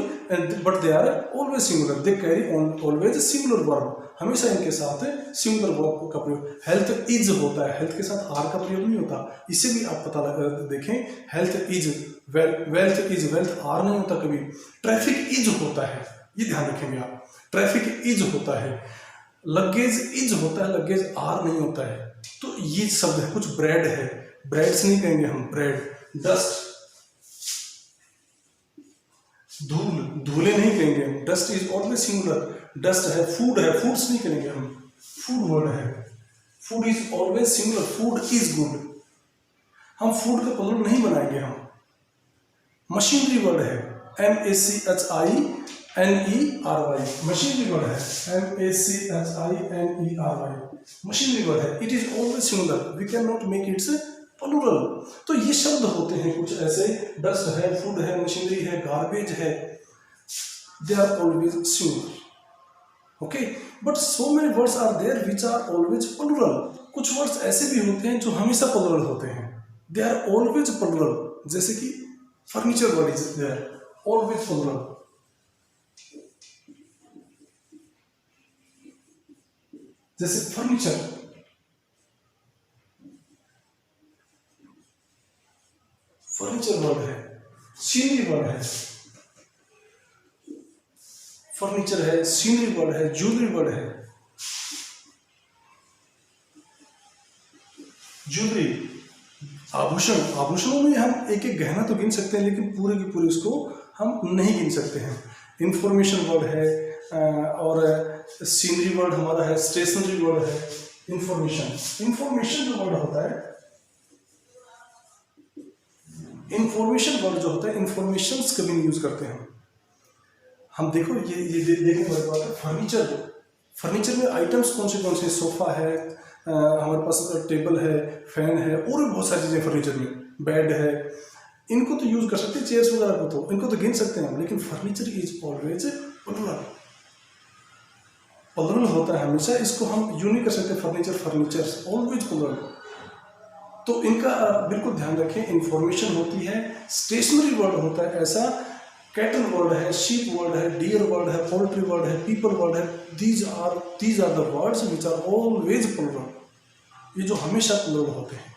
but they are always singular. They carry always singular verb. हमेशा इनके साथ सिंगुलर वर्ब का प्रयोग। हेल्थ इज होता है, हेल्थ के साथ आर का प्रयोग नहीं होता। इससे भी आप पता लगा देखें, health is, wealth is, wealth are नहीं होता कभी। ट्रैफिक इज होता है, ये ध्यान रखेंगे आप। ट्रैफिक इज होता है, लगेज इज होता है, लगेज आर नहीं होता है। तो ये शब्द है। कुछ ब्रेड है, ब्रेड्स नहीं कहेंगे हम, ब्रेड। डस्ट, धूल, धूले नहीं कहेंगे हम। Dust is always singular. Dust है, फूड्स नहीं कहेंगे हम, फूड वर्ड है। Food is always singular, food is good. हम फूड का प्लूरल नहीं बनाएंगे हम। मशीनरी वर्ड है, MACHINERY, मशीनरी वर्ड है, MACHINERY, मशीनरी वर्ड है। It is always singular, we can not make its plural. तो ये शब्द होते हैं कुछ ऐसे, डस्ट है, फूड है, मशीनरी है, गार्बेज है, they are always singular. Okay, but so many words are there which are always plural. कुछ वर्ड्स ऐसे भी होते हैं जो हमेशा प्लूरल होते हैं, दे आर ऑलवेज प्लूरल। जैसे कि furniture word is there always plural. जैसे फर्नीचर, फर्नीचर वर्ड है। सीनरी वर्ड है, फर्नीचर है, सीनरी वर्ड है, ज्वेलरी वर्ड है। ज्वेलरी, आभूषण, आभूषणों में हम एक एक गहना तो गिन सकते हैं, लेकिन पूरे की पूरी उसको हम नहीं गिन सकते हैं। इंफॉर्मेशन वर्ड है, और सीनरी वर्ड हमारा है, स्टेशनरी वर्ड है। इंफॉर्मेशन, इंफॉर्मेशन जो वर्ड होता है इंफॉर्मेशन वर्ड जो होता है, इंफॉर्मेशंस कभी नहीं यूज करते हैं हम। देखो ये देखने वाली बात है। फर्नीचर में आइटम्स कौन से, सोफा है, हमारे पास टेबल है, फैन है, और भी बहुत सारी चीजें फर्नीचर में, बेड है, इनको तो यूज कर सकते हैं, चेयर्स वगैरह को तो इनको तो गिन सकते हैं हम। लेकिन फर्नीचर इज ऑलवेज प्लुरल होता है हमेशा, इसको हम यूं नहीं कर सकते फर्नीचर्स, ऑलवेज प्लुरल। तो इनका बिल्कुल ध्यान रखें। इंफॉर्मेशन होती है, स्टेशनरी वर्ड होता है ऐसा, कैटल वर्ड है, शीप वर्ड है, डियर वर्ड है, पोल्ट्री वर्ड है, पीपल वर्ड है, these are the words which are always plural. ये जो हमेशा प्लुरल होते हैं।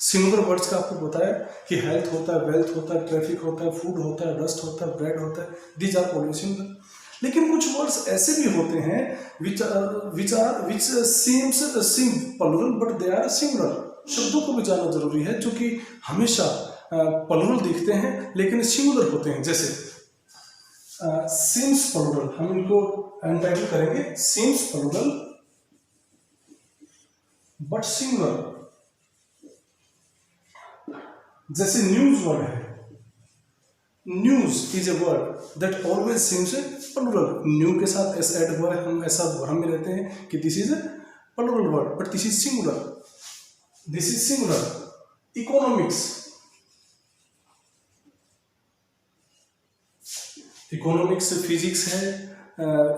सिंगुलर वर्ड्स का आपको बताया कि हेल्थ होता है, वेल्थ होता है, ट्रैफिक होता है, फूड होता है, डस्ट होता है, ब्रेड होता है, दीज आर ऑलवेज सिंगुलर। लेकिन कुछ वर्ड्स ऐसे भी होते हैं which seem plural but they are singular. शब्दों को भी जानना जरूरी है जो कि हमेशा प्लुरल दिखते हैं लेकिन सिंगुलर होते हैं। जैसे सीम्स प्लुरल, हम इनको अनटाइटल करेंगे, सीम्स प्लुरल बट सिंगुलर। जैसे न्यूज वर्ड है, news is a word that always seems plural. New के साथ एस ऐड हुआ है, हम ऐसा भ्रम में रहते हैं कि this is plural word but this is singular, this is singular. Economics physics है,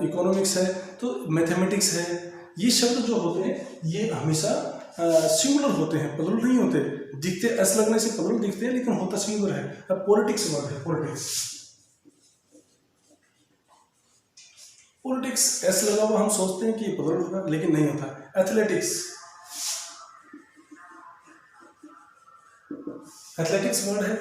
इकोनॉमिक्स है, तो मैथमेटिक्स है, ये शब्द जो होते हैं ये हमेशा सिंगुलर होते हैं, प्लुरल नहीं होते। दिखते एस लगने से प्लुरल दिखते हैं लेकिन होता सिंगुलर है। अब पॉलिटिक्स वर्ड है, पॉलिटिक्स एस लगा हुआ, हम सोचते हैं कि ये प्लुरल होगा लेकिन नहीं होता। एथलेटिक्स वर्ड है,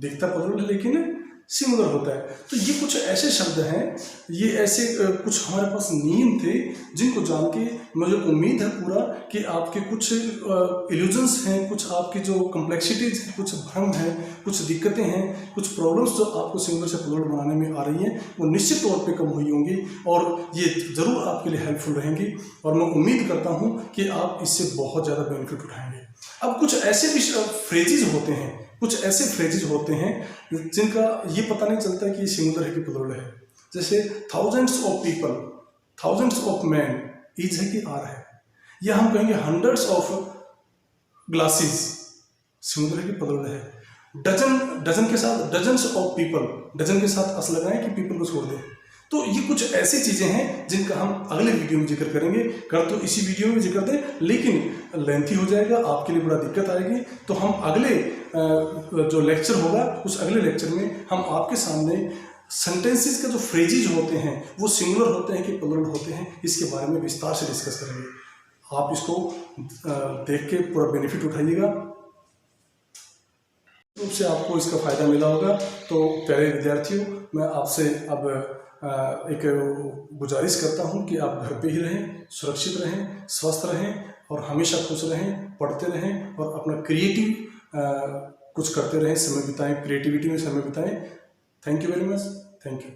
दिखता प्लुरल है लेकिन सिंगुलर होता है। तो ये कुछ ऐसे शब्द हैं, ये ऐसे कुछ हमारे पास नियम थे जिनको जान के मुझे उम्मीद है पूरा कि आपके कुछ इल्यूजन्स हैं, कुछ आपकी जो कम्प्लेक्सिटीज हैं, कुछ भ्रम हैं, कुछ दिक्कतें हैं, कुछ प्रॉब्लम्स जो आपको सिंगुलर से प्लुरल बनाने में आ रही हैं वो निश्चित तौर पे कम हुई होंगी और ये ज़रूर आपके लिए हेल्पफुल रहेंगी। और मैं उम्मीद करता हूँ कि आप इससे बहुत ज़्यादा बेनिफिट उठाएंगे। अब कुछ ऐसे भी फ्रेजेज होते हैं, कुछ ऐसे फ्रेजेज होते हैं जिनका ये पता नहीं चलता कि ये सिंगुलर है कि प्लुरल है। जैसे thousands of people, thousands of man, is है कि आर है। या हम कहेंगे हंड्रेड्स ऑफ ग्लासेस, सिंगुलर है कि प्लुरल है। डजन के साथ डजन्स ऑफ पीपल, डजन के साथ अस लगाएं कि पीपल को छोड़ दें। तो ये कुछ ऐसी चीजें हैं जिनका हम अगले वीडियो में जिक्र करेंगे। कर तो इसी वीडियो में जिक्र दें लेकिन लेंथी हो जाएगा, आपके लिए बड़ा दिक्कत आएगी। तो हम अगले जो लेक्चर होगा उस अगले लेक्चर में हम आपके सामने सेंटेंसेस के जो फ्रेजेज होते हैं वो सिंगुलर होते हैं कि प्लुरल होते हैं, इसके बारे में विस्तार से डिस्कस करेंगे। आप इसको देख के पूरा बेनिफिट उठाइएगा, रूप से आपको इसका फायदा मिला होगा। तो प्यारे विद्यार्थियों, मैं आपसे अब एक गुजारिश करता हूं कि आप घर पे ही रहें, सुरक्षित रहें, स्वस्थ रहें और हमेशा खुश रहें, पढ़ते रहें और अपना क्रिएटिव कुछ करते रहें, समय बिताएं, क्रिएटिविटी में समय बिताएं। Thank you very much, thank you.